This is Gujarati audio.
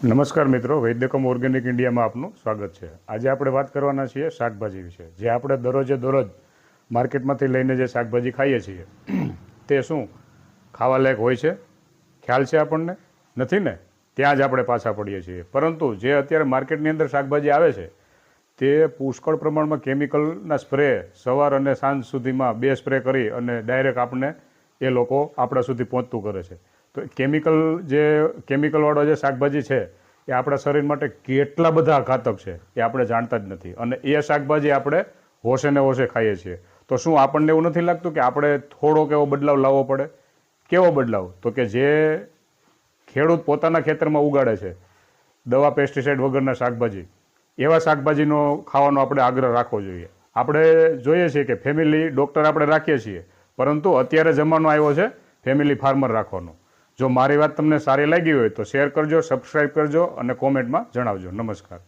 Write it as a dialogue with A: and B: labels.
A: નમસ્કાર મિત્રો, વૈદ્યકમ ઓર્ગેનિક ઇન્ડિયામાં આપનું સ્વાગત છે। આજે આપણે વાત કરવાના છીએ શાકભાજી વિશે। જે આપણે દરરોજ માર્કેટમાંથી લઈને જે શાકભાજી ખાઈએ છીએ તે શું ખાવા લાયક હોય છે? ખ્યાલ છે આપણને? નથી ને? ત્યાં જ આપણે પાછા પડીએ છીએ। પરંતુ જે અત્યારે માર્કેટની અંદર શાકભાજી આવે છે તે પુષ્કળ પ્રમાણમાં કેમિકલના સ્પ્રે સવાર અને સાંજ સુધીમાં 2 સ્પ્રે કરી અને ડાયરેક્ટ આપણને એ લોકો આપણા સુધી પહોંચતું કરે છે। તો કેમિકલવાળો જે શાકભાજી છે એ આપણા શરીર માટે કેટલા બધા ઘાતક છે એ આપણે જાણતા જ નથી, અને એ શાકભાજી આપણે હોશે ને હોશે ખાઈએ છીએ। તો શું આપણને એવું નથી લાગતું કે આપણે થોડોક એવો બદલાવ લાવવો પડે? કેવો બદલાવ? તો કે જે ખેડૂત પોતાના ખેતરમાં ઉગાડે છે દવા પેસ્ટિસાઇડ વગરના શાકભાજી, એવા શાકભાજીનો ખાવાનો આપણે આગ્રહ રાખવો જોઈએ। આપણે જોઈએ છીએ કે ફેમિલી ડૉક્ટર આપણે રાખીએ છીએ, પરંતુ અત્યારે જમાનો આવ્યો છે ફેમિલી ફાર્મર રાખવાનો। જો મારી વાત તમને સારી લાગી હોય તો શેર કરજો, સબસ્ક્રાઈબ કરજો અને કોમેન્ટમાં જણાવજો। નમસ્કાર।